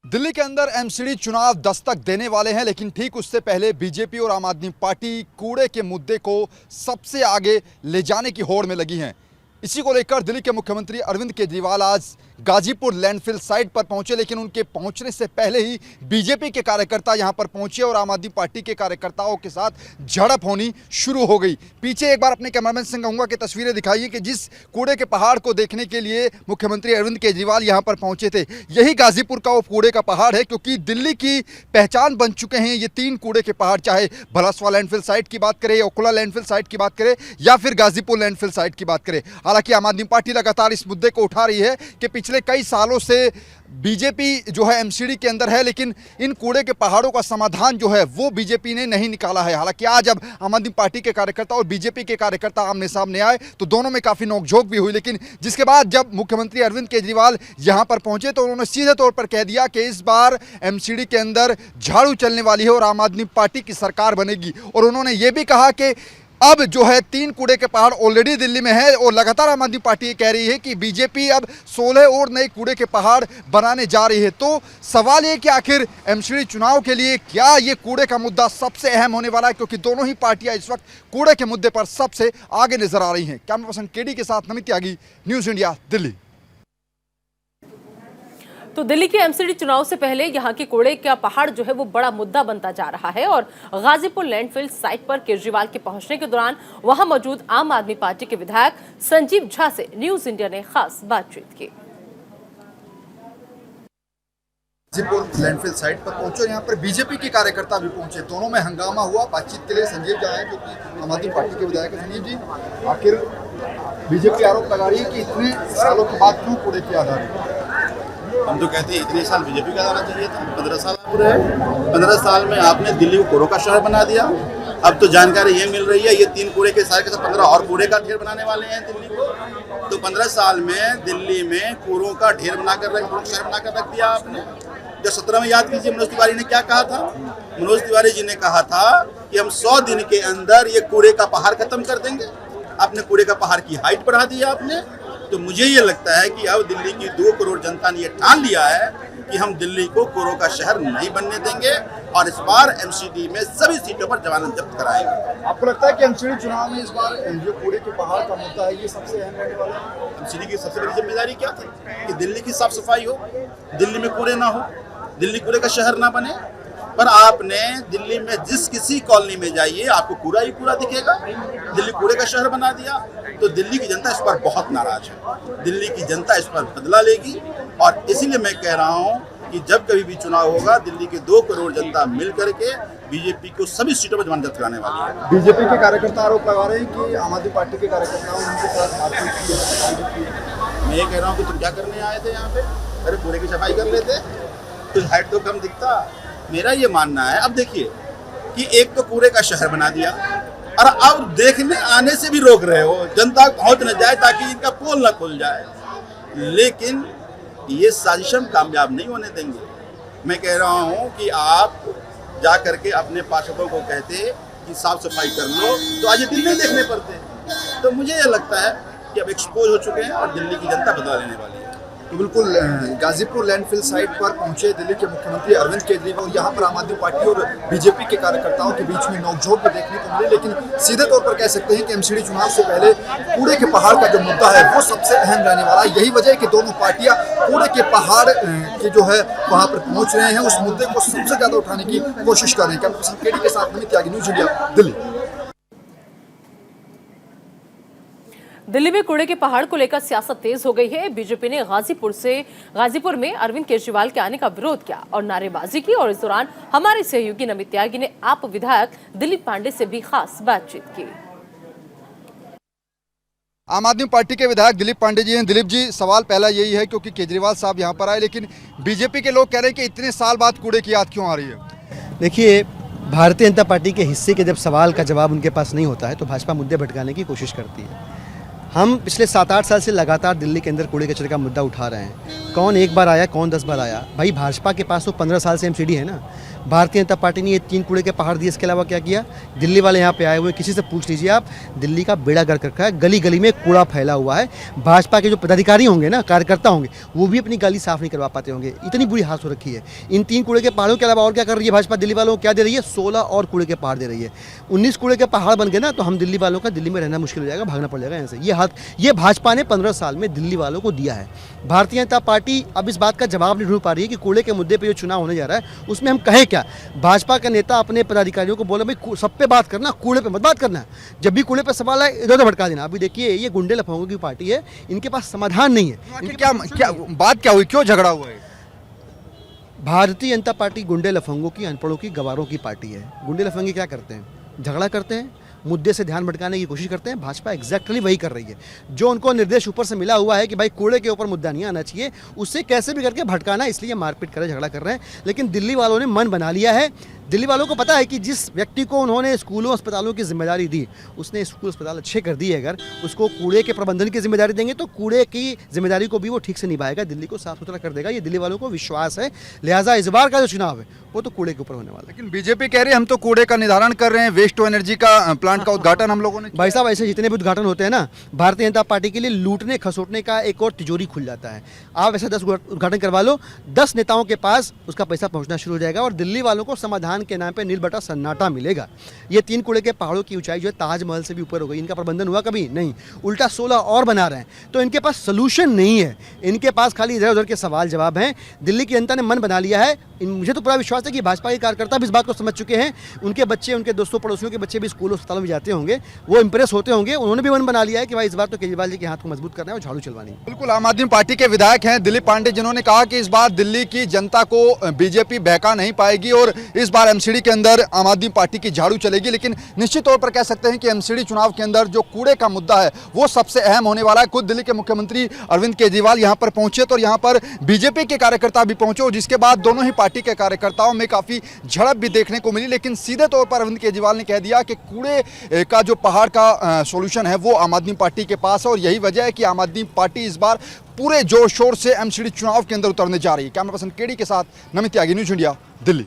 दिल्ली के अंदर एमसीडी चुनाव दस्तक देने वाले हैं, लेकिन ठीक उससे पहले बीजेपी और आम आदमी पार्टी कूड़े के मुद्दे को सबसे आगे ले जाने की होड़ में लगी हैं। इसी को लेकर दिल्ली के मुख्यमंत्री अरविंद केजरीवाल आज गाजीपुर लैंडफिल साइट पर पहुंचे, लेकिन उनके पहुंचने से पहले ही बीजेपी के कार्यकर्ता यहां पर पहुंचे और आम आदमी पार्टी के कार्यकर्ताओं के साथ झड़प होनी शुरू हो गई। पीछे एक बार अपने कैमरामैन से कहूंगा कि तस्वीरें दिखाइए कि जिस कूड़े के पहाड़ को देखने के लिए मुख्यमंत्री अरविंद केजरीवाल यहां पर पहुंचे थे, यही गाजीपुर का वो कूड़े का पहाड़ है, क्योंकि दिल्ली की पहचान बन चुके हैं ये तीन कूड़े के पहाड़, चाहे भलासवा लैंडफिल साइट की बात करें, ओखला लैंडफिल साइट की बात करें या फिर गाजीपुर लैंडफिल साइट की बात करें। हालांकि आम आदमी पार्टी लगातार इस मुद्दे को उठा रही है कि पिछले कई सालों से बीजेपी जो है एमसीडी के अंदर है, लेकिन इन कूड़े के पहाड़ों का समाधान जो है वो बीजेपी ने नहीं निकाला है। हालांकि आज जब आम आदमी पार्टी के कार्यकर्ता और बीजेपी के कार्यकर्ता आमने सामने आए तो दोनों में काफी नोकझोंक भी हुई, लेकिन जिसके बाद जब मुख्यमंत्री अरविंद केजरीवाल यहां पर पहुंचे तो उन्होंने सीधे तौर पर कह दिया कि इस बार एमसीडी के अंदर झाड़ू चलने वाली है और आम आदमी पार्टी की सरकार बनेगी। और उन्होंने ये भी कहा कि अब जो है तीन कूड़े के पहाड़ ऑलरेडी दिल्ली में है और लगातार आम आदमी पार्टी ये कह रही है कि बीजेपी अब 16 और नए कूड़े के पहाड़ बनाने जा रही है। तो सवाल ये कि आखिर एमसीडी चुनाव के लिए क्या ये कूड़े का मुद्दा सबसे अहम होने वाला है, क्योंकि दोनों ही पार्टियां इस वक्त कूड़े के मुद्दे पर सबसे आगे नजर आ रही हैं। कैमरा पर्सन केडी के साथ नमित त्यागी, न्यूज इंडिया, दिल्ली। तो दिल्ली के एमसीडी चुनाव से पहले यहां के कूड़े का पहाड़ जो है वो बड़ा मुद्दा बनता जा रहा है और गाजीपुर लैंडफिल साइट पर केजरीवाल के पहुंचने के दौरान वहां मौजूद आम आदमी पार्टी के विधायक संजीव झा से न्यूज इंडिया ने खास बातचीत की। गाजीपुर लैंडफिल साइट पर पहुंचे, यहाँ पर बीजेपी के कार्यकर्ता भी पहुंचे, दोनों में हंगामा हुआ। बातचीत के लिए संजीव झा हैं जो कि आम आदमी पार्टी के विधायक हैं। संजीव जी, आखिर बीजेपी आरोप लगा रही है कि इतने सालों के बाद क्यों कूड़े की आधार? हम तो कहते हैं इतने साल बीजेपी का आना चाहिए था। 15 साल पूरे हैं। 15 साल में आपने दिल्ली को कूड़ों का शहर बना दिया। अब तो जानकारी ये मिल रही है ये तीन कूड़े के साथ 15 और कूड़े का ढेर बनाने वाले हैं दिल्ली को। तो 15 साल में दिल्ली में कूड़ों का ढेर बनाकर शहर बनाकर रख दिया आपने। जब 17 में याद कीजिए मनोज तिवारी ने क्या कहा था। मनोज तिवारी जी ने कहा था कि हम 100 दिन के अंदर ये कूड़े का पहाड़ खत्म कर देंगे। आपने कूड़े का पहाड़ की हाइट बढ़ा दिया आपने। तो मुझे ये लगता है कि अब दिल्ली की 2 करोड़ जनता ने ये ठान लिया है कि हम दिल्ली को कूड़ों का शहर नहीं बनने देंगे और इस बार एमसीडी में सभी सीटों पर जमानत जब्त कराएंगे। आपको लगता है कि एमसीडी चुनाव में इस बार जो कूड़े के पहाड़ का मुद्दा है ये सबसे अहम रहने वाला है? एमसीडी की सबसे बड़ी जिम्मेदारी क्या थी कि दिल्ली की साफ सफाई हो, दिल्ली में कूड़े ना हो, दिल्ली कूड़े का शहर ना बने। पर आपने दिल्ली में जिस किसी कॉलोनी में जाइए आपको कूड़ा ही कूड़ा दिखेगा। दिल्ली कूड़े का शहर बना दिया। तो दिल्ली की जनता इस पर बहुत नाराज है। दिल्ली की जनता इस पर बदला लेगी और इसीलिए मैं कह रहा हूं कि जब कभी भी चुनाव होगा दिल्ली की 2 करोड़ जनता मिल करके बीजेपी को सभी सीटों पर जमानत कराने वाली है। बीजेपी के कार्यकर्ता आरोप लगा रहे हैं कि आम आदमी पार्टी के कार्यकर्ताओं ने उनके साथ मारपीट की। मैं ये कह रहा हूँ कि तुम क्या करने आए थे यहाँ पे? अरे कूड़े की सफाई कर लेते, कुछ हाइट तो कम दिखता। मेरा ये मानना है, अब देखिए कि एक तो कूड़े का शहर बना दिया और अब देखने आने से भी रोक रहे हो, जनता पहुंच न जाए ताकि इनका पोल न खुल जाए। लेकिन ये साजिश हम कामयाब नहीं होने देंगे। मैं कह रहा हूं कि आप जा करके अपने पार्षदों को कहते कि साफ सफाई कर लो तो आज ये दिन नहीं देखने पड़ते। तो मुझे ये लगता है कि अब एक्सपोज हो चुके हैं और दिल्ली की जनता बदला लेने वाली है। तो बिल्कुल गाजीपुर लैंडफिल साइट पर पहुंचे दिल्ली के मुख्यमंत्री अरविंद केजरीवाल। यहाँ पर आम आदमी पार्टी और बीजेपी के कार्यकर्ताओं के बीच में नोकझोंक भी देखने को मिले, लेकिन सीधे तौर पर कह सकते हैं कि एमसीडी चुनाव से पहले कूड़े के पहाड़ का जो मुद्दा है वो सबसे अहम रहने वाला है। यही वजह है कि दोनों पार्टियां कूड़े के पहाड़ के जो है वहाँ पर पहुंच रहे हैं, उस मुद्दे को सबसे ज्यादा उठाने की कोशिश कर रहे हैं। कैमरा पर्सन केडी के साथ नमित त्यागी, न्यूज इंडिया, दिल्ली। दिल्ली में कूड़े के पहाड़ को लेकर सियासत तेज हो गई है। बीजेपी ने गाजीपुर में अरविंद केजरीवाल के आने का विरोध किया और नारेबाजी की और इस दौरान हमारे सहयोगी नमित त्यागी ने आप विधायक दिलीप पांडे से भी खास बातचीत की। आम आदमी पार्टी के विधायक दिलीप पांडे जी हैं। दिलीप जी, सवाल पहला यही है क्योंकि केजरीवाल साहब यहाँ पर आए, लेकिन बीजेपी के लोग कह रहे हैं कि इतने साल बाद कूड़े की याद क्यों आ रही है? देखिए, भारतीय जनता पार्टी के हिस्से के जब सवाल का जवाब उनके पास नहीं होता है तो भाजपा मुद्दे भटकाने की कोशिश करती है। हम पिछले 7-8 साल से लगातार दिल्ली के अंदर कूड़े कचरे का मुद्दा उठा रहे हैं। कौन एक बार आया, कौन 10 बार आया। भाई भाजपा के पास तो 15 साल से एमसीडी है ना। भारतीय जनता पार्टी ने ये 3 कूड़े के पहाड़ दिए, इसके अलावा क्या किया? दिल्ली वाले यहाँ पे आए हुए, किसी से पूछ लीजिए आप, दिल्ली का बेड़ा गर्क रखा है। गली गली में कूड़ा फैला हुआ है। भाजपा के जो पदाधिकारी होंगे ना, कार्यकर्ता होंगे, वो भी अपनी गली साफ नहीं करवा पाते होंगे। इतनी बुरी हालत हो रखी है। इन 3 कूड़े के पहाड़ों के अलावा और क्या कर रही है भाजपा? दिल्ली वालों को क्या दे रही है? 16 और कूड़े के पहाड़ दे रही है। 19 कूड़े के पहाड़ बन गए ना, तो हम दिल्ली वालों का दिल्ली में रहना मुश्किल हो जाएगा, भागना पड़ जाएगा यहाँ से। ये भाजपा ने 15 साल में दिल्ली वालों को दिया है। भारतीय जनता पार्टी अब इस बात का जवाब नहीं ढूंढ पा रही है कि कूड़े के मुद्दे पे जो चुनाव होने जा रहा है उसमें हम कहें क्या। भाजपा का नेता अपने पदाधिकारियों को बोला, भाई सब पे बात करना, कूड़े पे मत बात करना। जब भी कूड़े पे सवाल है इधर उधर भटका देना। अभी देखिए, ये गुंडे लफंगों की पार्टी है, इनके पास समाधान नहीं है। आखिर क्या बात क्या हुई, क्यों झगड़ा हुआ है? भारतीय जनता पार्टी गुंडे लफंगों की, अनपढ़ों की, गवारों की पार्टी है। गुंडे लफंगे क्या करते हैं? झगड़ा करते हैं, मुद्दे से ध्यान भटकाने की कोशिश करते हैं। भाजपा एग्जैक्टली वही कर रही है। जो उनको निर्देश ऊपर से मिला हुआ है कि भाई कूड़े के ऊपर मुद्दा नहीं आना चाहिए, उससे कैसे भी करके भटकाना, इसलिए मारपीट कर झगड़ा कर रहे हैं। लेकिन दिल्ली वालों ने मन बना लिया है। दिल्ली वालों को पता है कि जिस व्यक्ति को उन्होंने स्कूलों अस्पतालों की जिम्मेदारी दी, उसने स्कूल अस्पताल अच्छे कर दिए। अगर उसको कूड़े के प्रबंधन की जिम्मेदारी देंगे तो कूड़े की जिम्मेदारी को भी वो ठीक से निभाएगा, दिल्ली को साफ सुथरा कर देगा। ये दिल्ली वालों को विश्वास है। लिहाजा इस बार का जो चुनाव है वो तो कूड़े के ऊपर होने वाला है। लेकिन बीजेपी कह रही है हम तो कूड़े का निर्धारण कर रहे हैं, वेस्ट टू एनर्जी का प्लांट का उद्घाटन हम लोगों ने किया। भाई साहब, ऐसे जितने भी उद्घाटन होते हैं ना, भारतीय जनता पार्टी के लिए लूटने खसोटने का एक और तिजोरी खुल जाता है। आप ऐसे 10 उद्घाटन करवा लो, 10 नेताओं के पास उसका पैसा पहुंचना शुरू हो जाएगा और दिल्ली वालों को समाधान के नाम पे नीलबटा सन्नाटा मिलेगा। ये 3 कूड़े के पहाड़ों की ऊंचाई जो है ताजमहल से भी ऊपर हो गई। इनका प्रबंधन हुआ कभी नहीं, उल्टा 16 और बना रहे हैं। तो इनके पास सोल्यूशन नहीं है, इनके पास खाली इधर उधर के सवाल जवाब हैं। दिल्ली की जनता ने मन बना लिया है। मुझे तो पूरा विश्वास है कि भाजपा के कार्यकर्ता भी इस बात को समझ चुके हैं। उनके बच्चे, उनके दोस्तों पड़ोसियों के बच्चे भी स्कूल अस्पतालों में जाते होंगे, वो इंप्रेस होते होंगे। उन्होंने भी मन बना लिया है कि भाई इस बार तो केजरीवाल जी के हाथ को मजबूत करना है और झाड़ू चलवानी है। बिल्कुल, आम आदमी पार्टी के विधायक हैं दिलीप पांडे, जिन्होंने कहा कि इस बार दिल्ली की जनता को बीजेपी बहका नहीं पाएगी और इस बार एमसीडी के अंदर आम आदमी पार्टी की झाड़ू चलेगी। लेकिन निश्चित तौर पर कह सकते हैं कि एमसीडी चुनाव के अंदर जो कूड़े का मुद्दा है वो सबसे अहम होने वाला है। खुद दिल्ली के मुख्यमंत्री अरविंद केजरीवाल यहां पर पहुंचे तो यहां पर बीजेपी के कार्यकर्ता भी पहुंचे और जिसके बाद दोनों ही पार्टी के कार्यकर्ताओं में काफी झड़प भी देखने को मिली। लेकिन सीधे तौर पर अरविंद केजरीवाल ने कह दिया कि कूड़े का जो पहाड़ का सॉल्यूशन है वो आम आदमी पार्टी के पास है और यही वजह है कि आम आदमी पार्टी इस बार पूरे जोर शोर से एमसीडी चुनाव के अंदर उतरने जा रही है। कैमरा पर्सन केडी के साथ नमित त्यागी, न्यूज़ इंडिया, दिल्ली।